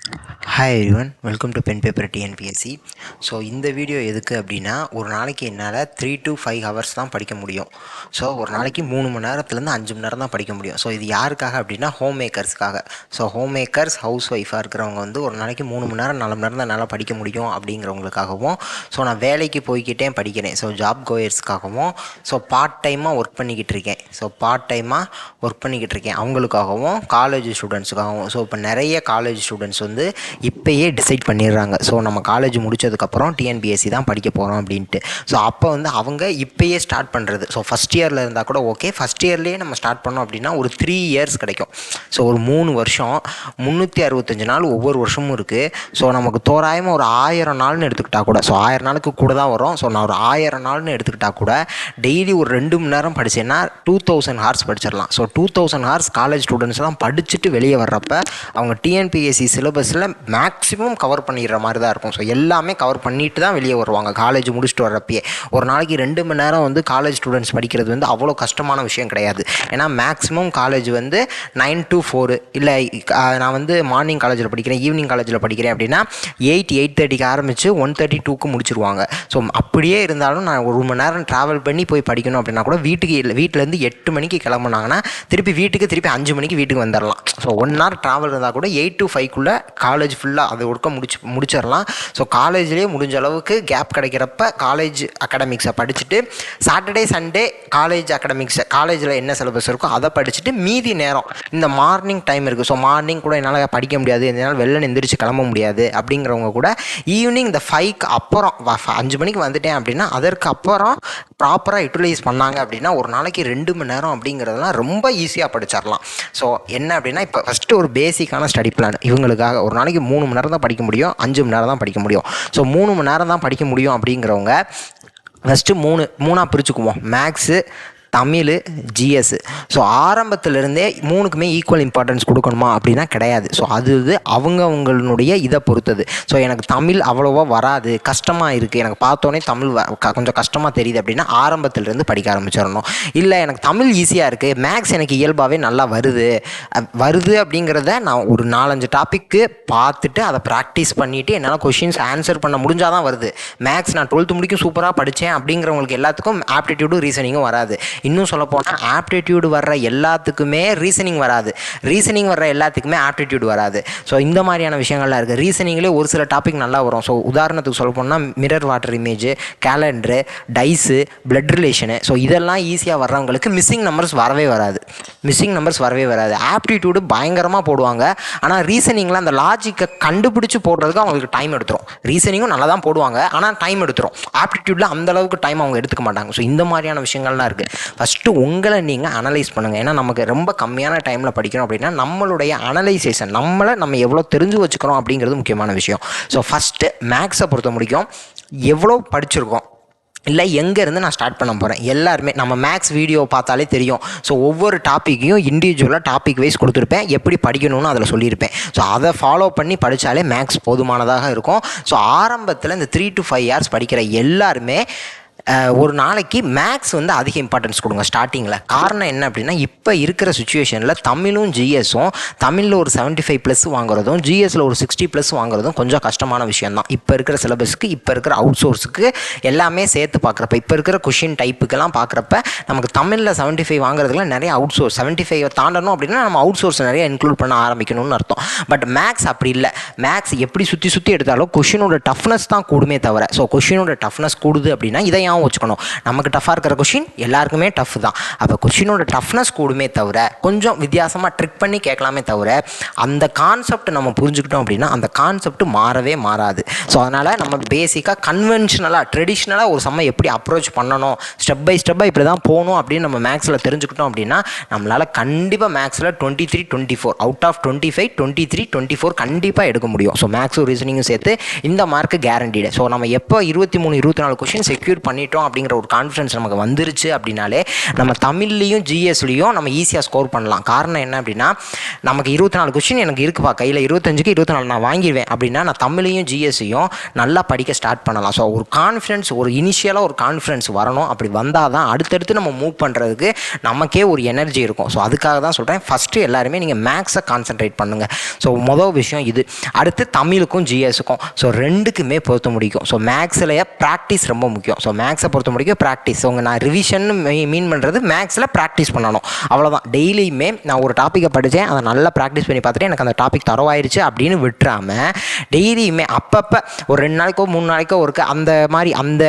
Hi everyone, welcome to pen paper TNPSC. So இந்த video எதுக்கு அப்படின்னா, ஒரு நாளைக்கு என்னால் 3 to 5 ஹவர்ஸ் தான் படிக்க முடியும். ஸோ ஒரு நாளைக்கு 3 மணி நேரத்துலேருந்து 5 மணி நேரம் தான் படிக்க முடியும். ஸோ இது யாருக்காக அப்படின்னா, ஹோம் மேக்கர்ஸ்க்காக. ஸோ ஹோம் மேக்கர்ஸ், ஹவுஸ் ஒய்ஃபாக இருக்கிறவங்க வந்து ஒரு நாளைக்கு 3 மணி நேரம் 4 மணி நேரம் தான் என்னால் படிக்க முடியும் அப்படிங்கிறவங்களுக்காகவும், ஸோ நான் வேலைக்கு போய்கிட்டே படிக்கிறேன், ஸோ ஜாப் கோயர்ஸ்க்காகவும், ஸோ பார்ட் டைமாக ஒர்க் பண்ணிக்கிட்டு இருக்கேன் அவங்களுக்காகவும், காலேஜ் ஸ்டூடெண்ட்ஸுக்காகவும். ஸோ இப்போ நிறைய காலேஜ் ஸ்டூடெண்ட்ஸ் வந்து இப்போயே டிசைட் பண்ணிடுறாங்க, ஸோ நம்ம காலேஜ் முடித்ததுக்கப்புறம் டிஎன்பிஎஸ்சி தான் படிக்க போகிறோம் அப்படின்ட்டு. ஸோ அப்போ வந்து அவங்க இப்போயே ஸ்டார்ட் பண்ணுறது, ஸோ ஃபஸ்ட் இயரில் இருந்தால் கூட ஓகே, ஃபஸ்ட் இயர்லேயே நம்ம ஸ்டார்ட் பண்ணோம் அப்படின்னா ஒரு 3 இயர்ஸ் கிடைக்கும். ஸோ ஒரு 3 வருஷம், 365 நாள் ஒவ்வொரு வருஷமும் இருக்குது. ஸோ நமக்கு தோராயமாக ஒரு 1000 நாள்னு எடுத்துக்கிட்டால் கூட, ஸோ 1000 நாளுக்கு கூட தான் வரும். ஸோ நான் ஒரு 1000 நாள்னு எடுத்துக்கிட்டால் கூட டெய்லி ஒரு 2 மணி நேரம் படித்தேன்னா 2000 ஹார்ஸ் படிச்சிடலாம். ஸோ 2000 ஹார்ஸ் காலேஜ் ஸ்டூடெண்ட்ஸ்லாம் படிச்சுட்டு வெளியே வர்றப்ப அவங்க டிஎன்பிஎஸ்சி சிலபஸில் மேக்ஸிமம் கவர் பண்ணிடுற மாதிரி தான் இருக்கும். ஸோ எல்லாமே கவர் பண்ணிட்டு தான் வெளியே வருவாங்க காலேஜ் முடிச்சுட்டு வர்றப்பயே. ஒரு நாளைக்கு 2 மணி நேரம் வந்து காலேஜ் ஸ்டூடெண்ட்ஸ் படிக்கிறது வந்து அவ்வளோ கஷ்டமான விஷயம் கிடையாது. ஏன்னா மேக்ஸிமம் காலேஜ் வந்து 9 to 4, இல்லை நான் வந்து மார்னிங் காலேஜில் படிக்கிறேன், ஈவினிங் காலேஜில் படிக்கிறேன் அப்படின்னா 8:30க்கு ஆரம்பித்து 1:32க்கு முடிச்சிருவாங்க. ஸோ அப்படியே இருந்தாலும் நான் 1 மணி நேரம் ட்ராவல் பண்ணி போய் படிக்கணும் அப்படின்னா கூட வீட்டிலேருந்து 8 மணிக்கு கிளம்புனாங்கன்னா திருப்பி 5 மணிக்கு வீட்டுக்கு வந்துடலாம். ஸோ 1 hour ட்ராவல் இருந்தால் கூட 8 to 5க்குள்ளே காலேஜ் ஃபுல்லாக அது ஒர்க்கை முடிச்சிடலாம். ஸோ காலேஜ்லேயே முடிஞ்ச அளவுக்கு கேப் கிடைக்கிறப்ப காலேஜ் அகாடமிக்ஸை படிச்சுட்டு, சாட்டர்டே சண்டே காலேஜ் அகாடமிக்ஸை, காலேஜில் என்ன சிலபஸ் இருக்கோ அதை படிச்சுட்டு, மீதி நேரம் இந்த மார்னிங் டைம் இருக்குது, ஸோ மார்னிங் கூட என்னால் படிக்க முடியாது, என்னால் வெளில எந்திரிச்சு கிளம்ப முடியாது அப்படிங்கிறவங்க கூட ஈவினிங் இந்த 5க்கு அப்புறம் 5 மணிக்கு வந்துட்டேன் அப்படின்னா அதற்கு அப்புறம் ப்ராப்பராக யூட்டிலைஸ் பண்ணாங்க அப்படின்னா ஒரு நாளைக்கு 2 மணி நேரம் அப்படிங்கிறதெல்லாம் ரொம்ப ஈஸியாக படிச்சிடலாம். ஸோ என்ன அப்படின்னா, இப்போ ஃபஸ்ட்டு ஒரு பேசிக்கான ஸ்டடி பிளான் இவங்களுக்காக. ஒரு நாளைக்கு 3 மணி நேரம் தான் படிக்க முடியும், 5 மணி நேரம் தான் படிக்க முடியும். ஸோ 3 மணி நேரம் தான் படிக்க முடியும் அப்படிங்கிறவங்க ஃபஸ்ட்டு மூணாக பிரிச்சுக்குவோம். Maths, Tamil, GS. ஸோ ஆரம்பத்திலேருந்தே 3க்குமே ஈக்குவல் இம்பார்ட்டன்ஸ் கொடுக்கணுமா அப்படின்னா கிடையாது. ஸோ அது அவங்களுடைய இதை பொறுத்தது. ஸோ எனக்கு தமிழ் அவ்வளோவா வராது, கஷ்டமாக இருக்குது, எனக்கு பார்த்தோன்னே தமிழ் கொஞ்சம் கஷ்டமாக தெரியுது அப்படின்னா ஆரம்பத்திலேருந்து படிக்க ஆரம்பிச்சிடணும். இல்லை எனக்கு தமிழ் ஈஸியாக இருக்குது, மேக்ஸ் எனக்கு இயல்பாகவே நல்லா வருது அப்படிங்கிறத நான் ஒரு 4-5 டாப்பிக்கு பார்த்துட்டு அதை ப்ராக்டிஸ் பண்ணிவிட்டு என்னால் கொஷின்ஸ் ஆன்சர் பண்ண முடிஞ்சால் தான் வருது. மேக்ஸ் நான் 12th முடிக்கும் சூப்பராக படித்தேன் அப்படிங்கிறவங்களுக்கு எல்லாத்துக்கும் ஆப்டிடியூடும் ரீசனிங்கும் வராது. இன்னும் சொல்லப்போனால் ஆப்டிடியூடு வர்ற எல்லாத்துக்குமே ரீசனிங் வராது, ரீசனிங் வர்ற எல்லாத்துக்குமே ஆப்டிடியூடு வராது. ஸோ இந்த மாதிரியான விஷயங்கள்லாம் இருக்குது. ரீசனிங்லேயே ஒரு சில டாபிக் நல்லா வரும். ஸோ உதாரணத்துக்கு சொல்ல போனால் mirror water image, calendar, dyes, blood relation, so இதெல்லாம் ஈஸியாக வர்றவங்களுக்கு மிஸ்ஸிங் நம்பர்ஸ் வரவே வராது. ஆப்டிடியூடு பயங்கரமாக போடுவாங்க, ஆனால் ரீசனிங்கில் அந்த லாஜிக்கை கண்டுபிடிச்சி போடுறதுக்கு அவங்களுக்கு டைம் எடுத்துரும். ரீசனிங்கும் நல்லா தான் போடுவாங்க, ஆனால் டைம் எடுத்துரும். ஆப்டிடியூடில் அந்தளவுக்கு டைம் அவங்க எடுத்துக்க மாட்டாங்க. ஸோ இந்த மாதிரியான விஷயங்கள்லாம் இருக்குது. ஃபஸ்ட்டு உங்களை நீங்கள் அனலைஸ் பண்ணுங்கள். ஏன்னா நமக்கு ரொம்ப கம்மியான டைமில் படிக்கணும் அப்படின்னா நம்மளுடைய அனலைசேஷன், நம்ம எவ்வளோ தெரிஞ்சு வச்சுக்கிறோம் அப்படிங்கிறது முக்கியமான விஷயம். ஸோ ஃபஸ்ட்டு மேக்ஸை பொறுத்த முடியும் எவ்வளோ படிச்சிருக்கோம், இல்லை எங்கேருந்து நான் ஸ்டார்ட் பண்ண போகிறேன். எல்லாருமே நம்ம மேக்ஸ் வீடியோ பார்த்தாலே தெரியும். ஸோ ஒவ்வொரு டாப்பிக்கையும் இண்டிவிஜுவலாக டாபிக் வைஸ் கொடுத்துருப்பேன், எப்படி படிக்கணும்னு அதில் சொல்லியிருப்பேன். ஸோ அதை ஃபாலோ பண்ணி படித்தாலே மேக்ஸ் போதுமானதாக இருக்கும். ஸோ ஆரம்பத்தில் இந்த 3 to 5 hours படிக்கிற எல்லாருமே ஒரு நாளைக்கு மேக்ஸ் வந்து அதிக இம்பார்ட்டன்ஸ் கொடுங்க ஸ்டார்டிங்கில். காரணம் என்ன அப்படின்னா, இப்போ இருக்கிற சுச்சுவேஷனில் தமிழும் ஜிஎஸும், தமிழில் ஒரு 75+ வாங்குறதும் ஜிஎஸில் ஒரு 60+ வாங்குறதும் கொஞ்சம் கஷ்டமான விஷயந்தான். இப்போ இருக்கிற சிலபஸ்க்கு, இப்போ இருக்கிற அவுட் சோர்ஸுக்கு எல்லாமே சேர்த்து பார்க்குறப்ப, இப்போ இருக்கிற கொஷின் டைப்புக்கெல்லாம் பார்க்குறப்ப நமக்கு தமிழில் 75 வாங்குறதுக்குலாம் நிறைய அவுட் சோர்ஸ், 75 தாண்டணும் அப்படின்னா நம்ம அவுட் சோர்ஸ் நிறைய இன்க்ளூட் பண்ண ஆரம்பிக்கணும்னு அர்த்தம். பட் மேக்ஸ் அப்படி இல்லை. மேக்ஸ் எப்படி சுற்றி எடுத்தாலும் கொஷினோட டஃப்னஸ் தான் கூடுமே தவிர, ஸோ கொஷினோட டஃப்னஸ் கூடுது அப்படின்னா இதை வச்சுக்கணும். நமக்கு டஃபாக இருக்கிற கொஷின் எல்லாருக்குமே டஃப் தான். அப்போ கொஷினோட டஃப்னஸ் கூடுமே தவிர கொஞ்சம் வித்தியாசமாக ட்ரிக் பண்ணி கேட்கலாமே தவிர அந்த கான்செப்ட் நம்ம புரிஞ்சுக்கிட்டோம் அப்படின்னா அந்த கான்செப்ட் மாறவே மாறாது. ஸோ அதனால் நம்ம பேசிக்காக கன்வென்ஷனலாக ட்ரெடிஷ்னலாக ஒரு சம்மை எப்படி அப்ரோச் பண்ணணும், ஸ்டெப் பை ஸ்டெப்பாக இப்படி தான் போகணும் அப்படின்னு நம்ம மேக்ஸில் தெரிஞ்சுக்கிட்டோம் அப்படின்னா நம்மளால் கண்டிப்பாக மேக்ஸில் 23, 24 அவுட் ஆஃப் 25, 23, 24 கண்டிப்பாக எடுக்க முடியும். ஸோ மேக்ஸும் ரீசனிங்கும் சேர்த்து இந்த மார்க்கு கேரண்டீடு. ஸோ நம்ம எப்போ 23, 24 கொஷின் செக்யூர் பண்ணி பண்ணிட்டோம் அப்படிங்கிற ஒரு கான்ஃபிடன்ஸ் நமக்கு வந்துருச்சு அப்படின்னாலே நம்ம தமிழ்லையும் ஜிஎஸ்லையும் நம்ம ஈஸியாக ஸ்கோர் பண்ணலாம். காரணம் என்ன அப்படின்னா, நமக்கு 24 கொஸ்டின் எனக்கு இருக்குப்பா கையில், 25க்கு 24 நான் வாங்கிடுவேன் அப்படின்னா நான் தமிழையும் ஜிஎஸ்ஸையும் நல்லா படிக்க ஸ்டார்ட் பண்ணலாம். ஸோ ஒரு கான்ஃபிடன்ஸ், ஒரு இனிஷியலாக ஒரு கான்ஃபிடன்ஸ் வரணும். அப்படி வந்தால் தான் அடுத்தடுத்து நம்ம மூவ் பண்ணுறதுக்கு நமக்கே ஒரு எனர்ஜி இருக்கும். ஸோ அதுக்காக தான் சொல்கிறேன், ஃபஸ்ட்டு எல்லாருமே நீங்கள் மேக்ஸை கான்சென்ட்ரேட் பண்ணுங்கள். ஸோ மொதல் விஷயம் இது. அடுத்து தமிழுக்கும் ஜிஎஸ்ஸுக்கும் ஸோ ரெண்டுக்குமே பொறுத்த முடிக்கும். ஸோ மேக்ஸில் ப்ராக்டிஸ் ரொம்ப முக்கியம். ஸோ மேக்ஸை பொறுத்த முடிக்கும் ப்ராக்டிஸ். நான் ரிவிஷன் மீன் பண்ணுறது மேக்ஸில் ப்ராக்டிஸ் பண்ணணும், அவ்வளோதான். டெய்லியுமே நான் ஒரு டாப்பிக்கை படித்தேன், அதை நல்லா ப்ராக்டிஸ் பண்ணி பார்த்துட்டு எனக்கு அந்த டாபிக் தரவாயிருச்சு அப்படின்னு விட்டுறாமல் டெய்லியுமே அப்பப்போ ஒரு 2 நாளைக்கோ 3 நாளைக்கோ ஒருக்க அந்த மாதிரி அந்த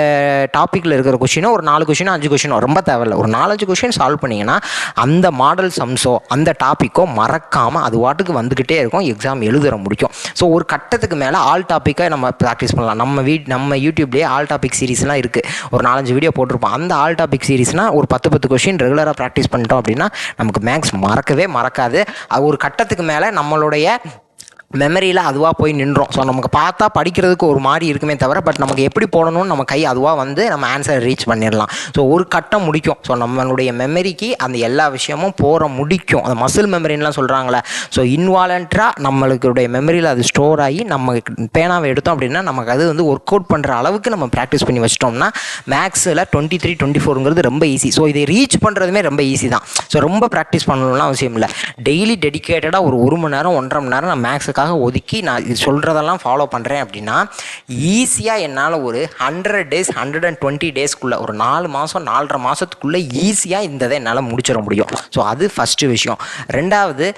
டாப்பிக்கில் இருக்கிற கொஷினோ ஒரு 4 கொஷினோ 5 கொஷினோ ரொம்ப தேவையில்லை, ஒரு 4-5 கொஷின் சால்வ் பண்ணிங்கன்னா அந்த மாடல் சம்ஸோ அந்த டாப்பிக்கோ மறக்காமல் அது வாட்டுக்கு வந்துக்கிட்டே இருக்கும், எக்ஸாம் எழுதுற முடிக்கும். ஸோ ஒரு கட்டத்துக்கு மேலே ஆல் டாப்பிக்கை நம்ம ப்ராக்டிஸ் பண்ணலாம். நம்ம யூடியூப்லேயே ஆல் டாபிக் சீரிஸ்லாம் இருக்குது, ஒரு 4-5 வீடியோ போட்டிருப்போம். அந்த ஆல் டாபிக் சீரிஸ்னால் ஒரு 10 கொஷின் ரெகுலராக ப்ராக்டிஸ் பண்ணிட்டோம் அப்படின்னா நமக்கு மேக்ஸ் மறக்கவே மறக்காது. அது ஒரு கட்டத்துக்கு மேலே நம்மளுடைய மெமரியில் அதுவாக போய் நின்றோம். ஸோ நமக்கு பார்த்தா படிக்கிறதுக்கு ஒரு மாதிரி இருக்குமே தவிர, பட் நமக்கு எப்படி போடணும்னு நம்ம கை அதுவாக வந்து நம்ம ஆன்சரை ரீச் பண்ணிடலாம். ஸோ ஒரு கட்டம் முடிக்கும். ஸோ நம்மளுடைய மெமரிக்கு அந்த எல்லா விஷயமும் போகிற முடிக்கும். அந்த மசில் மெமரின்லாம் சொல்கிறாங்களே, ஸோ இன்வாலண்ட்டாக நம்மளுடைய மெமரியில் அது ஸ்டோர் ஆகி நம்ம பேனாவை எடுத்தோம் அப்படின்னா நமக்கு அது வந்து ஒர்க் அவுட் பண்ணுற அளவுக்கு நம்ம ப்ராக்டிஸ் பண்ணி வச்சிட்டோம்னா மேக்ஸில் 23, 24ங்கிறது ரொம்ப ஈஸி. ஸோ இதை ரீச் பண்ணுறதுமே ரொம்ப ஈஸி தான். ஸோ ரொம்ப ப்ராக்டிஸ் பண்ணணும்லாம் அவசியம் இல்லை. டெய்லி டெடிக்கேட்டடாக ஒரு 1 மணி நேரம் 1.5 மணி நேரம் நான் மேக்ஸுக்கு ஒதுக்கி நான் இது சொல்கிறதெல்லாம் ஃபாலோ பண்ணுறேன் அப்படின்னா ஈஸியாக என்னால் ஒரு 100 டேஸ் 120 டேஸ்க்குள்ளே ஒரு 4 மாதம் 4.5 மாதத்துக்குள்ளே ஈஸியாக இந்த இதை என்னால் முடிச்சிட முடியும். ஸோ அது ஃபஸ்ட்டு விஷயம். ரெண்டாவது,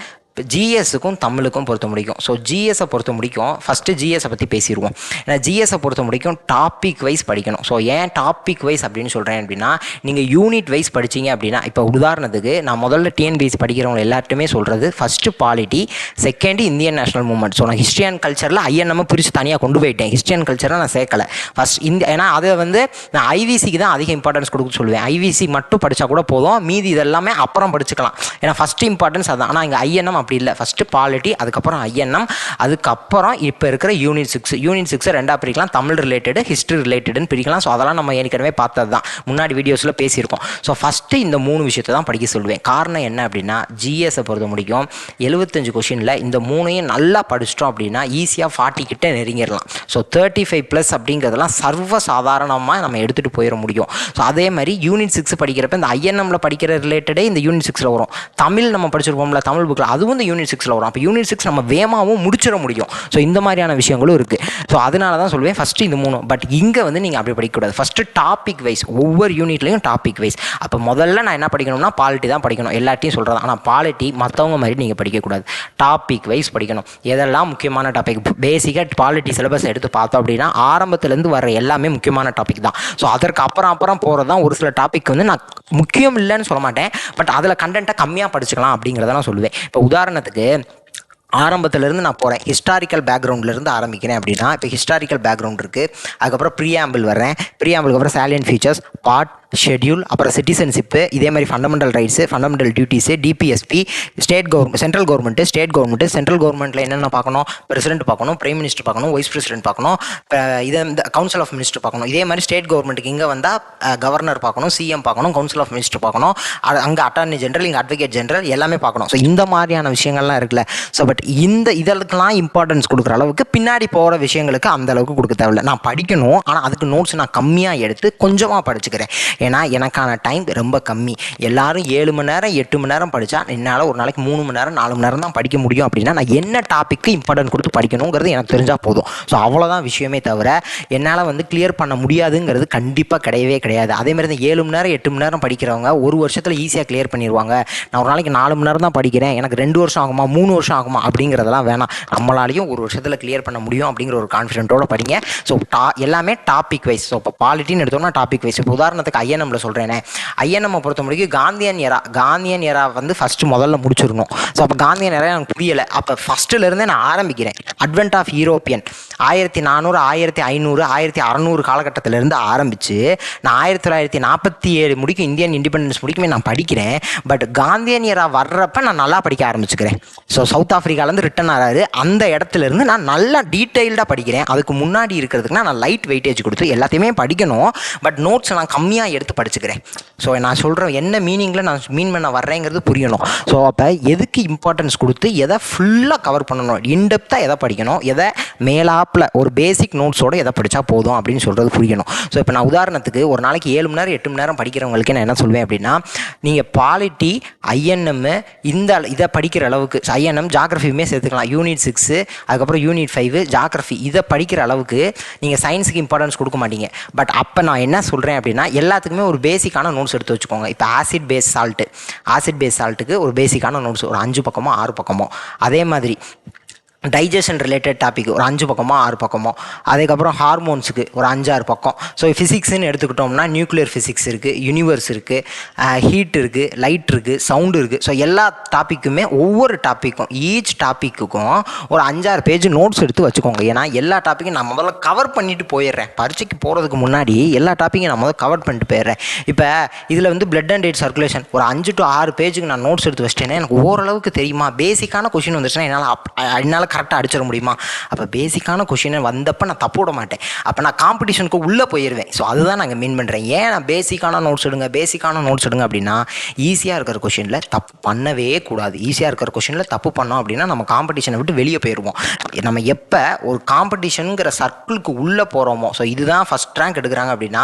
ஜிஎஸ்ஸுக்கும் தமிழுக்கும் பொறுத்த முடிக்கும். ஸோ ஜிஎஸ்ஸை பொறுத்த முடிக்கும், ஃபஸ்ட்டு ஜிஎஸ்ஸை பற்றி பேசிடுவோம். ஏன்னா ஜிஎஸ்ஸை பொறுத்த முடிக்கும் டாபிக் வைஸ் படிக்கணும். ஸோ ஏன் டாபிக் வைஸ் அப்படின்னு சொல்கிறேன் அப்படின்னா, நீங்கள் யூனிட் வைஸ் படிச்சிங்க அப்படின்னா, இப்போ உதாரணத்துக்கு நான் முதல்ல டிஎன்பிஎஸ்சி படிக்கிறவங்க எல்லார்ட்டுமே சொல்கிறது, first polity, second Indian national movement. So நான் ஹிஸ்ட்ரி அண்ட் கல்ச்சரில் ஐஎன்எம் பிரித்து தனியாக கொண்டு போயிட்டேன், ஹிஸ்ட்ரி அண்ட் கல்ச்சரை நான் சேர்க்கலை. ஃபஸ்ட் ஏன்னா அதை வந்து நான் ஐவிசிக்கு தான் அதிக இம்பார்ட்டன்ஸ் கொடுக்க சொல்லுவேன். ஐவிசி மட்டும் படித்தா கூட போதும், மீதி இதெல்லாமே அப்புறம் படிச்சுக்கலாம். ஏன்னா ஃபஸ்ட்டு இம்பார்ட்டன்ஸ் அதுதான். ஆனால் இங்கே ஐஎன்எம் அப்படி இல்லை. ஃபஸ்ட்டு பாலிட்டி, அதுக்கப்புறம் ஐஎன்எம், அதுக்கப்புறம் இப்போ இருக்கிற யூனிட் 6. யூனிட் 6 ரெண்டாக பிரிக்கலாம், தமிழ் ரிலேட்டடு ஹிஸ்ட்ரி ரிலேட்டடுன்னு பிரிக்கலாம். ஸோ அதெல்லாம் நம்ம ஏற்கனவே பார்த்தது தான், முன்னாடி வீடியோஸில் பேசியிருக்கோம். ஸோ ஃபஸ்ட்டு இந்த 3 விஷயத்தை தான் படிக்க சொல்லுவேன். காரணம் என்ன அப்படின்னா, ஜிஎஸை பொறுத்த முடிக்கும் 75 கொஷினில் இந்த 3ஐயும் நல்லா படிச்சிட்டோம் அப்படின்னா ஈஸியாக 40 கிட்ட நெருங்கிடலாம். ஸோ 35+ அப்படிங்கிறதெல்லாம் சர்வ சாதாரணமாக நம்ம எடுத்துகிட்டு போயிட முடியும். ஸோ அதே மாதிரி யூனிட் 6 படிக்கிறப்ப இந்த ஐஎன்எம்மில் படிக்கிற ரிலேட்டடே இந்த யூனிட் 6ல் வரும். தமிழ் நம்ம படிச்சிருப்போம்ல, தமிழ் புக்கில், அதுவும் இந்த யூனிட் 6ல் வரும். அப்போ யூனிட் 6 நம்ம வேகமாகவும் முடிச்சிட முடியும். ஸோ இந்த மாதிரியான விஷயங்களும் இருக்குது. ஸோ அதனால தான் சொல்லுவேன் ஃபஸ்ட்டு இந்த 3. பட் இங்கே வந்து நீங்கள் அப்படி படிக்கக்கூடாது. ஃபஸ்ட்டு டாபிக் வைஸ், ஒவ்வொரு யூனிட்லையும் டாபிக் வைஸ். அப்போ முதல்ல நான் என்ன படிக்கணும்னா பாலிட்டி தான் படிக்கணும், எல்லாத்தையும் சொல்கிறது. ஆனால் பாலிட்டி மற்றவங்க மாதிரி நீங்கள் படிக்கக்கூடாது, டாபிக் வைஸ் படிக்கணும். எதெல்லாம் முக்கியமான டாபிக், பேசிக்காக பாலிட்டி சிலபஸ் எடுத்து பார்த்தோம் அப்படின்னா ஆரம்பத்துலேருந்து வர எல்லாமே முக்கியமான டாபிக் தான். ஸோ அதற்கு அப்புறம் போகிறது தான் ஒரு சில டாபிக் வந்து நான் முக்கியம் இல்லைன்னு சொல்ல மாட்டேன், பட் அதில் கண்டென்ட்டை கம்மியாக படிச்சுக்கலாம் அப்படிங்கிறத நான் சொல்லுவேன். இப்போ உதாரணத்துக்கு ஆரம்பத்துலேருந்து நான் போகிறேன், ஹிஸ்டாரிக்கல் பேக்ரவுண்ட்லேருந்து ஆரம்பிக்கிறேன் அப்படின்னா, இப்போ ஹிஸ்டாரிக்கல் பேக்ரவுண்ட் இருக்குது, அதுக்கப்புறம் ப்ரீஆம்பிள் வர்றேன், ப்ரீஆம்பிளுக்கு அப்புறம் சாலியன்ட் ஃபீச்சர்ஸ், பார்ட், ஷெட்யூல், அப்புறம் சிட்டிசன்ஷிப்பு, இதே மாதிரி fundamental rights, fundamental duties, DPSP, central government, state government. Central கவர்மெண்ட்டில் என்னென்ன பார்க்கணும், பிரசிடென்ட் பார்க்கணும், பிரைம் மினிஸ்டர் பார்க்கணும், வைஸ் பிரசிடென்ட் பார்க்கணும், இந்த கவுன்சில் ஆஃப் மினிஸ்டர் பார்க்கணும். இதே மாதிரி ஸ்டேட் கவர்மெண்ட்டுக்கு இங்கே வந்தால் கவர்னர் பார்க்கணும், சிஎம் பார்க்கணும், கவுன்சில் ஆஃப் மினிஸ்டர் பார்க்கணும், அங்கே அட்டார்னி ஜெனரல், இங்கே அட்வொகேட் ஜெனரல் எல்லாமே பார்க்கணும். ஸோ இந்த மாதிரியான விஷயங்கள்லாம் இருக்குல்ல. ஸோ பட் இதற்கெல்லாம் இம்பார்ட்டன்ஸ் கொடுக்குற அளவுக்கு பின்னாடி போகிற விஷயங்களுக்கு அந்த அளவுக்கு கொடுக்க தேவையில்லை. நான் படிக்கணும், ஆனால் அதுக்கு நோட்ஸ் நான் கம்மியாக எடுத்து கொஞ்சமாக படிச்சுக்கிறேன். ஏன்னா எனக்கான டைம் ரொம்ப கம்மி. எல்லாரும் 7 மணி நேரம் 8 மணி நேரம் படித்தா என்னால் ஒரு நாளைக்கு 3 மணி நேரம் 4 மணி நேரம் தான் படிக்க முடியும். அப்படின்னா நான் என்ன டாப்பிக்கு இம்பார்ட்டன்ட் கொடுத்து படிக்கணுங்கிறது எனக்கு தெரிஞ்சால் போதும். ஸோ அவ்வளோதான் விஷயமே தவிர என்னால் வந்து கிளியர் பண்ண முடியாதுங்கிறது கண்டிப்பாக கிடையவே கிடையாது. அதேமாதிரி இந்த 7 மணி நேரம் 8 மணி நேரம் படிக்கிறவங்க ஒரு வருஷத்தில் ஈஸியாக கிளியர் பண்ணிடுவாங்க. நான் ஒரு நாளைக்கு 4 மணி நேரம் தான் படிக்கிறேன், எனக்கு 2 வருஷம் ஆகுமா 3 வருஷம் ஆகுமா அப்படிங்கிறதெல்லாம் வேணாம். நம்மளாலையும் ஒரு வருஷத்தில் கிளியர் பண்ண முடியும் அப்படிங்கிற ஒரு கான்ஃபிடென்ட்டோட படிங்க. ஸோ எல்லாமே டாபிக் வைஸ். ஸோ இப்போ பாலிட்டின்னு எடுத்தோம்னா டாபிக் வைஸ். இப்போ உதாரணத்துக்கு ஐஎன்எம்ல சொல்கிறேனே, ஐஎன்எம் பொறுத்த முடிக்கும் காந்தியன் எரா வந்து ஃபஸ்ட்டு முதல்ல முடிச்சிடணும். ஸோ அப்போ காந்தியன் எரா எனக்கு புரியலை, அப்போ ஃபஸ்ட்டுலேருந்தே நான் ஆரம்பிக்கிறேன். அட்வென்ட் ஆஃப் யூரோப்பியன், 1400 1500 1600 காலகட்டத்திலேருந்து ஆரம்பித்து நான் 1947 முடிக்கும் இந்தியன் இண்டிபெண்டன்ஸ் முடிக்குமே நான் படிக்கிறேன். பட் காந்தியன் எரா வர்றப்ப நான் நல்லா படிக்க ஆரம்பிச்சுக்கிறேன். ஸோ சவுத் ஆஃப்ரிக்காலேருந்து ரிட்டன் ஆகிறாரு, அந்த இடத்துலேருந்து நான் நல்லா டீட்டெயில்டாக படிக்கிறேன். அதுக்கு முன்னாடி இருக்கிறதுக்குனா நான் லைட் வெயிட்டேஜ் கொடுத்து எல்லாத்தையுமே படிக்கணும், பட் நோட்ஸ் நான் கம்மியாக எடுத்து படிச்சுக்கிறேன். ஸோ நான் சொல்கிறேன் என்ன மீனிங்கில் நான் மீன் பண்ண வர்றேங்கிறது புரியணும். ஸோ அப்போ எதுக்கு இம்பார்ட்டன்ஸ் கொடுத்து எதை ஃபுல்லாக கவர் பண்ணணும், இன்டெப்த்தாக எதை படிக்கணும், எதை மேலாப்பில் ஒரு பேசிக் நோட்ஸோடு எதை படித்தா போதும் அப்படின்னு சொல்கிறது புரியணும். ஸோ இப்போ நான் உதாரணத்துக்கு ஒரு நாளைக்கு 7 மணி நேரம் 8 மணி நேரம் படிக்கிறவங்களுக்கு நான் என்ன சொல்வேன் அப்படின்னா, நீங்கள் பாலிட்டி ஐஎன்எம் இதை படிக்கிற அளவுக்கு, ஐஎன்எம் ஜாகிரஃபியுமே சேர்த்துக்கலாம், யூனிட் 6 அதுக்கப்புறம் யூனிட் 5 ஜாகிரஃபி இதை படிக்கிற அளவுக்கு நீங்கள் சயின்ஸுக்கு இம்பார்ட்டன்ஸ் கொடுக்க மாட்டீங்க. பட் அப்போ நான் என்ன சொல்கிறேன் அப்படின்னா, எல்லாத்துக்குமே ஒரு பேசிக்கான நோட்ஸ் எடுத்து வச்சுக்கோங்க. இப்போ ஆசிட் பேஸ் சால்ட்டுக்கு ஒரு பேசிக்கான நோட்ஸ் ஒரு 5 பக்கமோ 6 பக்கமோ, அதே மாதிரி டைஜஷன் ரிலேட்டட் டாபிக் ஒரு 5 பக்கமோ 6 பக்கமோ, அதுக்கப்புறம் ஹார்மோன்ஸுக்கு ஒரு 5-6 பக்கம். ஸோ ஃபிசிக்ஸ்ன்னு எடுத்துக்கிட்டோம்னா நியூக்ளியர் ஃபிசிக்ஸ் இருக்குது, யூனிவர்ஸ் இருக்குது, ஹீட் இருக்குது, லைட் இருக்குது, சவுண்டு இருக்குது. ஸோ எல்லா டாப்பிக்குமே ஒவ்வொரு டாப்பிக்கும் ஈச் டாப்பிக்குக்கும் ஒரு 5-6 பேஜ் நோட்ஸ் எடுத்து வச்சுக்கோங்க. ஏன்னா எல்லா டாப்பிக்கும் நான் முதல்ல கவர் பண்ணிட்டு போயிடுறேன். பரீட்சைக்கு போகிறதுக்கு முன்னாடி எல்லா டாப்பிக்கும் நான் முதல்ல கவர் பண்ணிட்டு போயிடுறேன். இப்போ இதில் வந்து பிளட் அண்ட் டேட் சர்க்குலேஷன் ஒரு 5 to 6 பேஜுக்கு நான் நோட்ஸ் எடுத்து வச்சிட்டேன்னா எனக்கு ஓரளவுக்கு தெரியுமா, பேசிக்கான கொஷின் வந்துச்சுன்னா என்னால் கரெக்டாக அடிச்சிட முடியுமா. அப்போ பேசிக்கான கொஷினை வந்தப்போ நான் தப்பு விட மாட்டேன். அப்போ நான் காம்படிஷனுக்கு உள்ளே போயிடுவேன். ஸோ அதுதான் நாங்கள் மீன் பண்ணுறேன். ஏன் நான் பேசிக்கான நோட்ஸ் எடுங்க அப்படின்னா, ஈஸியாக இருக்கிற கொஷினில் தப்பு பண்ணவே கூடாது. ஈஸியாக இருக்கிற கொஷினில் தப்பு பண்ணோம் அப்படின்னா நம்ம காம்படிஷனை விட்டு வெளியே போயிடுவோம். நம்ம எப்போ ஒரு காம்படிஷனுங்கிற சர்க்கிளுக்கு உள்ளே போகிறோமோ, ஸோ இதுதான் ஃபஸ்ட் ரேங்க் எடுக்கிறாங்க அப்படின்னா,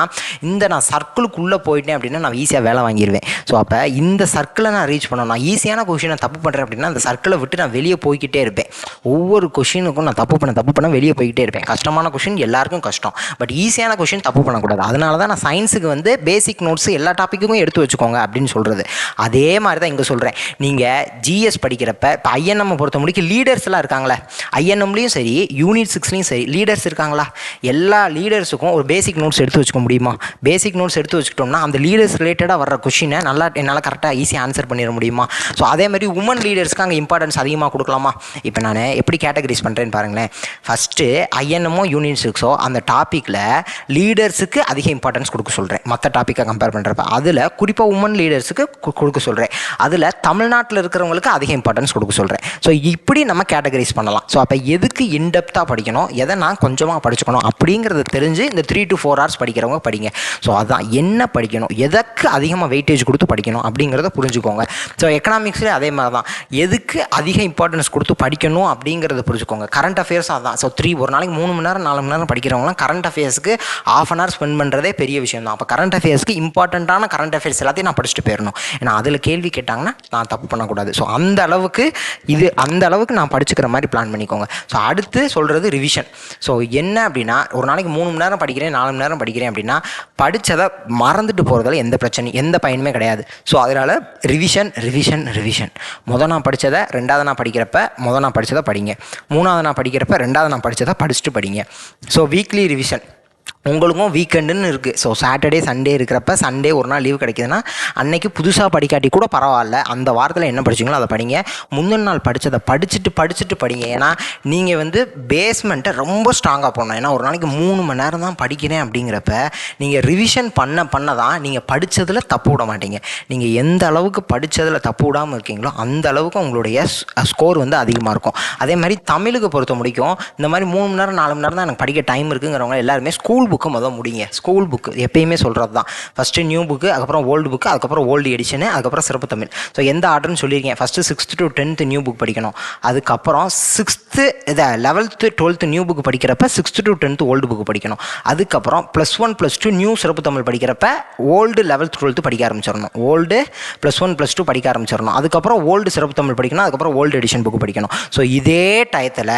நான் சர்க்கிளுக்கு உள்ளே போயிட்டேன் அப்படின்னா நான் ஈஸியாக வேலை வாங்கிடுவேன். ஸோ அப்போ இந்த சர்க்கிளை நான் ரீச் பண்ணணும். நான் ஈஸியான கொஷினை தப்பு பண்ணுறேன் அப்படின்னா அந்த சர்க்கிளை விட்டு நான் வெளியே போய்கிட்டே இருப்பேன். ஒவ்வொரு கொஷினுக்கும் நான் தப்பு பண்ண வெளியே போய்கிட்டே இருப்பேன். கஷ்டமான கொஷின் எல்லாருக்கும் கஷ்டம், பட் ஈஸியான கொஷின் தப்பு பண்ணக்கூடாது. அதனால தான் நான் சயின்ஸுக்கு வந்து பேசிக் நோட்ஸ் எல்லா டாப்பிக்குக்கும் எடுத்து வச்சுக்கோங்க அப்படின்னு சொல்கிறது. அதே மாதிரி தான் இங்கே சொல்கிறேன். நீங்கள் ஜிஎஸ் படிக்கிறப்ப இப்போ ஐஎன்எம் பொறுத்த முடிக்கும் லீடர்ஸ்லாம் இருக்காங்களே, ஐஎன்எம்லேயும் சரி யூனிட் 6லேயும் சரி லீடர்ஸ் இருக்காங்களா, எல்லா லீடர்ஸுக்கும் ஒரு பேசிக் நோட்ஸ் எடுத்து வச்சுக்க முடியுமா? பேசிக் நோட்ஸ் எடுத்து வச்சுக்கிட்டோம்னா அந்த லீடர்ஸ் ரிலேட்டடாக வர கொஷினை என்னால் கரெக்டாக ஈஸியாக ஆன்சர் பண்ணிட முடியுமா? ஸோ அதே மாதிரி உமன் லீடர்ஸ்க்கு அங்கே இம்பார்ட்டன்ஸ் அதிகமாக கொடுக்கலாமா? இப்போ நான் எப்படி கேட்டகரைஸ் பண்ணுறேன்னு பாருங்களேன். ஃபஸ்ட்டு ஐஎன்எம்மோ யூனிட் 6ஓ அந்த டாப்பிக்கில் லீடர்ஸுக்கு அதிக இம்பார்ட்டன்ஸ் கொடுக்க சொல்கிறேன். மற்ற டாப்பிக்கை கம்பேர் பண்ணுறப்ப அதில் குறிப்பாக உமன் லீடர்ஸுக்கு கொடுக்க சொல்கிறேன். அதில் தமிழ்நாட்டில் இருக்கிறவங்களுக்கு அதிக இம்பார்ட்டன்ஸ் கொடுக்க சொல்கிறேன். ஸோ இப்படி நம்ம கேட்டகரைஸ் பண்ணலாம். ஸோ அப்போ எதுக்கு இன்டெப்த்தாக படிக்கணும், எதை நான் கொஞ்சமாக படிச்சுக்கணும் அப்படிங்கிறத தெரிஞ்சு இந்த 3 to 4 hours படிக்கிறவங்க படிங்க. ஸோ அதுதான் என்ன படிக்கணும், எதற்கு அதிகமாக வெயிட்டேஜ் கொடுத்து படிக்கணும் அப்படிங்கிறத புரிஞ்சுக்கோங்க. ஸோ எக்கனாமிக்ஸ்லேயே அதே மாதிரி தான், எதுக்கு அதிக இம்பார்ட்டன்ஸ் கொடுத்து படிக்கணும் அப்படிங்கிறத புரிஞ்சுக்கோங்க. கரண்ட் அஃபேர்ஸ் அதான். ஸோ ஒரு நாளைக்கு 3 மணி நேரம் 4 மணி நேரம் படிக்கிறவங்களாம் கரண்ட் அஃபேர்ஸ்க்கு ½ hour ஸ்பெண்ட் பண்ணுறதே பெரிய விஷயம் தான். அப்போ கரண்ட் அஃபேர்ஸ்க்கு இம்பார்ட்டண்ட்டான கரண்ட் அஃபேர்ஸ் எல்லாத்தையும் நான் படிச்சுட்டு போயிடணும். ஏன்னா அதில் கேள்வி கேட்டாங்கன்னா நான் தப்பு பண்ணக்கூடாது. ஸோ அந்த அளவுக்கு நான் படிச்சுக்கிற மாதிரி பிளான் பண்ணிக்கோங்க. ஸோ அடுத்து சொல்கிறது ரிவிஷன். ஸோ என்ன அப்படின்னா, ஒரு நாளைக்கு 3 மணி நேரம் படிக்கிறேன் 4 மணி நேரம் படிக்கிறேன் அப்படின்னா படித்ததை மறந்துட்டு போகிறதால எந்த பயனுமே கிடையாது. ஸோ அதனால் ரிவிஷன் நான் படித்ததை 2வது நான் படிக்கிறப்ப நான் படித்ததை படிங்க, 3வது நான் படிக்கிறப்ப 2வது நான் படித்ததை படிச்சுட்டு படிங்க. So weekly revision. உங்களுக்கும் வீக்கெண்டுன்னு இருக்குது. ஸோ சாட்டர்டே சண்டே இருக்கிறப்ப, சண்டே ஒரு நாள் லீவ் கிடைக்குதுன்னா அன்னைக்கு புதுசாக படிக்காட்டி கூட பரவாயில்ல, அந்த வாரத்தில் என்ன படிச்சிங்களோ அதை படிங்க. முந்தின நாள் படித்ததை படிச்சுட்டு படிங்க. ஏன்னா நீங்கள் வந்து பேஸ்மெண்ட்டை ரொம்ப ஸ்ட்ராங்காக போடணும். ஏன்னா ஒரு நாளைக்கு 3 மணி நேரம் தான் படிக்கிறேன் அப்படிங்கிறப்ப நீங்கள் ரிவிஷன் பண்ண தான் நீங்கள் படித்ததில் தப்பு விட மாட்டீங்க. நீங்கள் எந்த அளவுக்கு படித்ததில் தப்பு விடாமல் இருக்கீங்களோ அந்த அளவுக்கு உங்களுடைய ஸ்கோர் வந்து அதிகமாக இருக்கும். அதே மாதிரி தமிழுக்கு பொறுத்த முடிக்கும் இந்த மாதிரி 3 மணி நேரம் 4 மணி நேரம் தான் எனக்கு படிக்க டைம் இருக்குங்கிறவங்க எல்லாருமே ஸ்கூல் புக்கு முடிங்க. ஸ்கூல் புக்கு எப்பயுமே சொல்கிறது தான். ஃபஸ்ட்டு நியூ புக்கு, அதுக்கப்புறம் ஓல்டு புக்கு, அதுக்கப்புறம் ஓல்டு எடிஷனு, அதுக்கப்புறம் சிறப்பு தமிழ். ஸோ எந்த ஆர்டர்னு சொல்லியிருக்கேன். First 6th to 10th new book படிக்கணும். அதுக்கப்புறம் 6th 11th 12th new book படிக்கிறப்ப 6th to 10th old book படிக்கணும். அதுக்கப்புறம் +1 +2 நியூ சிறப்பு தமிழ் படிக்கிறப்ப ஓல்டு 11th 12th படிக்க ஆரம்பிச்சிடணும். ஓல்டு +1 +2 படிக்க ஆரம்பிச்சிடணும். அதுக்கப்புறம் ஓல்டு சிறப்பு தமிழ் படிக்கணும். அதுக்கப்புறம் ஓல்டு எடிஷன் புக்கு படிக்கணும். ஸோ இதே டயத்தில்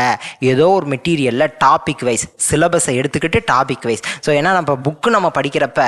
ஏதோ ஒரு மெட்டீரியலில் டாபிக் வைஸ் சிலபஸை எடுத்துக்கிட்டு டாபிக் வைஸ் ஸோ ஏன்னா நம்ம புக்கு நம்ம படிக்கிறப்ப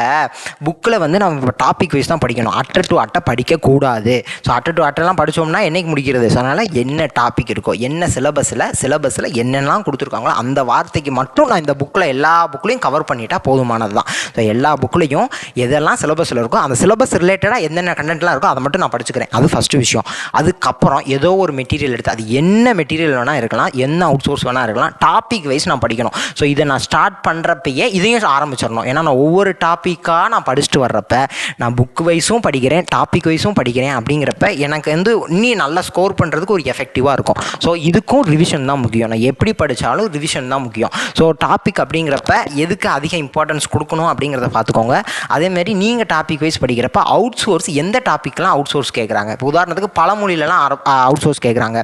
புக்கில் வந்து நம்ம டாபிக் வைஸ் தான் படிக்கணும், அட்டை டு அட்டை படிக்கக்கூடாது. ஸோ அட்டை டு அட்டைலாம் படித்தோம்னா என்னைக்கு முடிக்கிறது? ஸோ அதனால் என்ன டாபிக் இருக்கோ, என்ன சிலபஸில் என்னெல்லாம் கொடுத்துருக்காங்களோ அந்த வார்த்தைக்கு மட்டும் நான் இந்த புக்கில் எல்லா புக்லையும் கவர் பண்ணிட்டா போதுமானது தான். ஸோ எல்லா புக்லையும் எதெல்லாம் சிலபஸில் இருக்கோ அந்த சிலபஸ் ரிலேட்டடாக என்னென்ன கண்டென்ட்லாம் இருக்கோ அதை மட்டும் நான் படிச்சுக்கிறேன். அது ஃபஸ்ட்டு விஷயம். அதுக்கப்புறம் ஏதோ ஒரு மெட்டீரியல் எடுத்து, அது என்ன மெட்டீரியல் வேணால் இருக்கலாம், என்ன அவுட் சோர்ஸ் வேணால் இருக்கலாம், டாபிக் வைஸ் நான் படிக்கணும். ஸோ இதை நான் ஸ்டார்ட் பண்ணுறப்பயே இதையும் ஆரம்பிச்சிடணும். ஏன்னா நான் ஒவ்வொரு டாப்பிக்காக நான் படிச்சுட்டு வர்றப்ப நான் புக் வைஸும் படிக்கிறேன், டாபிக் வைஸும் படிக்கிறேன். அப்படிங்கிறப்ப எனக்கு வந்து இன்னும் நல்லா ஸ்கோர் பண்ணுறதுக்கு ஒரு எஃபெக்டிவாக இருக்கும். ஸோ இதுக்கும் ரிவிஷன் தான் முக்கியம். நான் எப்படி படித்தாலும் ரிவிஷன் தான் முக்கியம். ஸோ டாபிக் அப்படிங்கிறப்ப எதுக்கு அதிக இம்பார்ட்டன்ஸ் கொடுக்கணும் அப்படிங்கிறத பார்த்துக்கோங்க. அதேமாரி நீங்கள் டாபிக் வைஸ் படிக்கிறப்ப அவுட் சோர்ஸ் எந்த டாப்பிக்லாம் அவுட் சோர்ஸ் கேட்குறாங்க. இப்போ உதாரணத்துக்கு பழமொழியிலலாம் அவுட் சோர்ஸ் கேட்குறாங்க,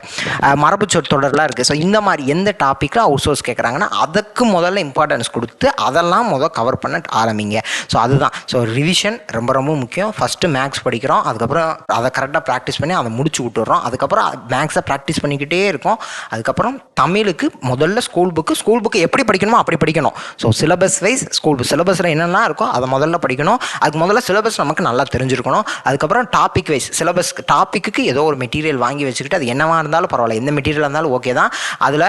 மரபு சொற்றொடர்லாம் இருக்குது. ஸோ இந்த மாதிரி எந்த டாப்பிக்கில் அவுட் சோர்ஸ் கேட்குறாங்கன்னா அதுக்கு முதல்ல இம்பார்ட்டன்ஸ் கொடுத்து அதெல்லாம் கவர் பண்ண ஆரம்பிங்க. ஸோ அதுதான். ஸோ ரிவிஷன் ரொம்ப ரொம்ப முக்கியம். ஃபஸ்ட்டு மேக்ஸ் படிக்கிறோம், அதுக்கப்புறம் அதை கரெக்டாக ப்ராக்டிஸ் பண்ணி அதை முடிச்சு விட்டுறோம். அதுக்கப்புறம் மேக்ஸை ப்ராக்டிஸ் பண்ணிக்கிட்டே இருக்கோம். அதுக்கப்புறம் தமிழுக்கு முதல்ல ஸ்கூல் புக்கு எப்படி படிக்கணுமோ அப்படி படிக்கணும். ஸோ சிலபஸ் வைஸ் சிலபஸில் என்னெல்லாம் இருக்கோ அதை முதல்ல படிக்கணும். அதுக்கு முதல்ல சிலபஸ் நமக்கு நல்லா தெரிஞ்சிருக்கணும். அதுக்கப்புறம் டாபிக் வைஸ் டாப்பிக்கு ஏதோ ஒரு மெட்டீரியல் வாங்கி வச்சுக்கிட்டு அது என்னவா இருந்தாலும் பரவாயில்ல, எந்த மெட்டீரியல் இருந்தாலும் ஓகே தான். அதில்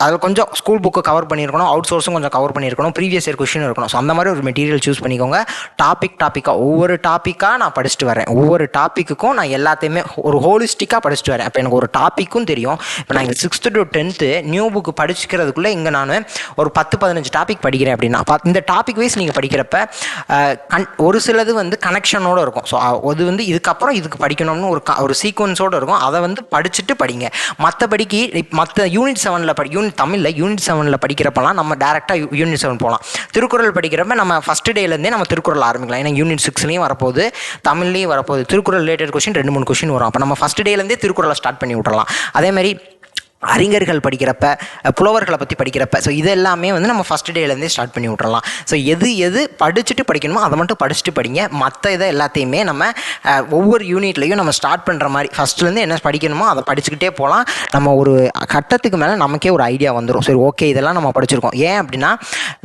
அதில் கொஞ்சம் ஸ்கூல் புக்கு கவர் பண்ணியிருக்கணும், அவுட் சோர்ஸும் கொஞ்சம் கவர் பண்ணியிருக்கணும், ப்ரீவியஸ் இயர் கொஸ்டின் இருக்கணும். ஸோ அந்த மாதிரி ஒரு மெட்டீரியல் சூஸ் பண்ணிக்கோங்க. டாப்பிக்காக ஒவ்வொரு டாப்பிக்காக நான் படிச்சுட்டு வரேன். ஒவ்வொரு டாப்பிக்குக்கும் நான் எல்லாத்தையுமே ஒரு ஹோலிஸ்டிக்காக படிச்சுட்டு வரேன். இப்போ எனக்கு ஒரு டாப்பிக்கும் தெரியும். இப்போ நான் இங்கே 6th to 10th new book படிச்சுக்கிறதுக்குள்ளே இங்கே நான் ஒரு 10-15 டாபிக் படிக்கிறேன் அப்படின்னா இந்த டாபிக் வைஸ் நீங்கள் படிக்கிறப்ப ஒரு சிலது வந்து கனெக்ஷனோடு இருக்கும். ஸோ அது வந்து இதுக்கப்புறம் இதுக்கு படிக்கணும்னு ஒரு சீக்வன்ஸோடு இருக்கும். அதை வந்து படிச்சுட்டு படிங்க. மற்றபடிக்கு மற்ற யூனிட் 7ல் தமிழில் யூனிட் 7ல் படிக்கிறப்பெல்லாம் நம்ம டேரெக்டாக யூனிட் 7 போகலாம். திருக்குறள் படிக்கிறப்ப நம்ம ஃபஸ்ட் டேலேருந்தே நம்ம திருக்குறள் ஆரம்பிக்கலாம். ஏன்னா யூனிட் 6லேயும் வரப்போகுது, தமிழ்லேயும் வரப்போகுது. திருக்குறள் ரிலேட்டட் கொஸ்டின் 2-3 கொஸ்டின் வரும். அப்போ நம்ம ஃபஸ்ட் டேலேருந்தே திருக்குறளை ஸ்டார்ட் பண்ணி விட்டுறலாம். அதேமாதிரி அறிஞர்கள் படிக்கிறப்ப, புலவர்களை பற்றி படிக்கிறப்ப, ஸோ இது எல்லாமே வந்து நம்ம ஃபஸ்ட் டேலேருந்தே ஸ்டார்ட் பண்ணி விட்றலாம். ஸோ எது படிச்சுட்டு படிக்கணுமோ அதை மட்டும் படிச்சுட்டு படிங்க. மற்ற இதை எல்லாத்தையுமே நம்ம ஒவ்வொரு யூனிட்லையும் நம்ம ஸ்டார்ட் பண்ணுற மாதிரி ஃபஸ்ட்லேருந்து என்ன படிக்கணுமோ அதை படிச்சுக்கிட்டே போகலாம். நம்ம ஒரு கட்டத்துக்கு மேலே நமக்கே ஒரு ஐடியா வந்துடும். சரி, ஓகே, இதெல்லாம் நம்ம படிச்சிருக்கோம். ஏன் அப்படின்னா,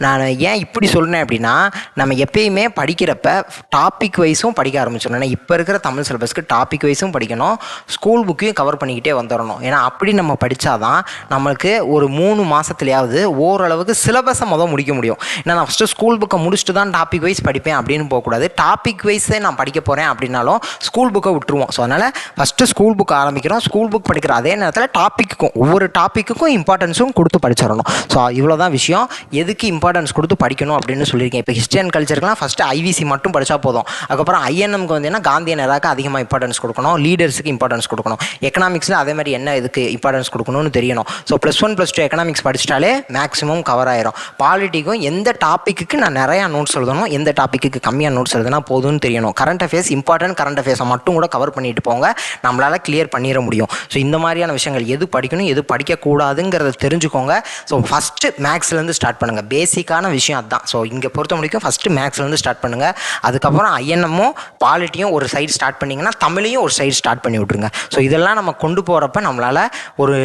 நான் ஏன் இப்படி சொல்கிறேன் அப்படின்னா, நம்ம எப்பயுமே படிக்கிறப்ப டாபிக் வைஸும் படிக்க ஆரம்பிச்சிடணும். ஏன்னா இப்போ இருக்கிற தமிழ் சிலபஸ்க்கு டாபிக் வைஸும் படிக்கணும், ஸ்கூல் புக்கையும் கவர் பண்ணிக்கிட்டே வந்துடணும். ஏன்னா அப்படி நம்ம படித்தாதான் நம்மளுக்கு ஒரு 3 மாதத்துலையாவது ஓரளவுக்கு சிலபஸை முடிக்க முடியும். ஏன்னா நான் ஃபஸ்ட்டு ஸ்கூல் புக்கை முடிச்சுட்டு தான் டாபிக் வைஸ் படிப்பேன் அப்படின்னு போகக்கூடாது. டாபிக் வைஸே நான் படிக்க போகிறேன் அப்படின்னாலும் ஸ்கூல் புக்கை விட்டுருவோம். ஸோ அதனால் ஃபஸ்ட்டு ஸ்கூல் புக் ஆரம்பிக்கிறோம். ஸ்கூல் புக் படிக்கிற அதே நேரத்தில் ஒவ்வொரு டாப்பிக்குக்கும் இம்பார்ட்டன்ஸும் கொடுத்து படிச்சிடணும். ஸோ இவ்வளோ தான் விஷயம். எதுக்கு இம்பார்ட்டன்ஸ் கொடுத்து படிக்கணும் அப்படின்னு சொல்லியிருக்கேன். இப்போ ஹிஸ்ட்ரி அண்ட் கல்ச்சருக்குலாம் ஃபஸ்ட்டு ஐவிசி மட்டும் படித்தா போதும். அதுக்கப்புறம் ஐஎன்எம்க்கு வந்து காந்திய நேராக அதிகமாக இம்பார்ட்டன்ஸ் கொடுக்கணும், லீடர்ஸுக்கு இம்பார்ட்டன்ஸ் கொடுக்கணும். எக்கனாமிக்ஸில் அதே மாதிரி என்ன இதுக்கு இம்பார்ட்டன்ஸ் கொடுக்கணும்னு தெரியணும். ஸோ +1 +2 எக்கனாமிக்ஸ் படிச்சிட்டாலே மேக்ஸிமம் கவர் ஆயிரும். பாலிட்டிக்கும் எந்த டாப்பிக்கு நான் நிறையா நோட்ஸ் எழுதணும், எந்த டாப்பிக்கு கம்மியாக நோட்ஸ் எழுதுனா போதும்னு தெரியணும். கரண்ட் அஃபேர்ஸ் இம்பார்ட்டன்ட் கரண்ட் அஃபேர்ஸை மட்டும் கூட கவர் பண்ணிட்டு போங்க, நம்மளால் கிளியர் பண்ணிட முடியும். ஸோ இந்த மாதிரியான விஷயங்கள் எது படிக்கணும் எது படிக்கக்கூடாதுங்கிறத தெரிஞ்சுக்கோங்க. ஸோ ஃபஸ்ட்டு மேக்ஸ்லேருந்து ஸ்டார்ட் பண்ணுங்கள். பேசிக்கான விஷயம் அதுதான். ஸோ இங்கே பொறுத்த முடிக்கும் ஃபஸ்ட்டு மேக்ஸ்லேருந்து ஸ்டார்ட் பண்ணுங்கள். அதுக்கப்புறம் ஐஎன்எம்மும் பாலிட்டியும் ஒரு சைடு ஸ்டார்ட் பண்ணிங்கன்னா தமிழையும் ஒரு சைடு ஸ்டார்ட் பண்ணி விட்ருங்க. ஸோ இதெல்லாம் நம்ம கொண்டு போகிறப்ப நம்மளால் ஒரு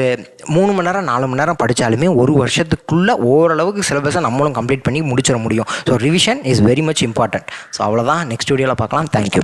3 மணி நேரம் 4 மணி நேரம் படித்தாலுமே ஒரு வருஷத்துக்குள்ளே ஓரளவுக்கு சிலபஸை நம்மளும் கம்ப்ளீட் பண்ணி முடிச்சிட முடியும். So revision is very much important. So அவ்வளோதான். நெக்ஸ்ட் வீடியோவில் பார்க்கலாம். தேங்க்யூ.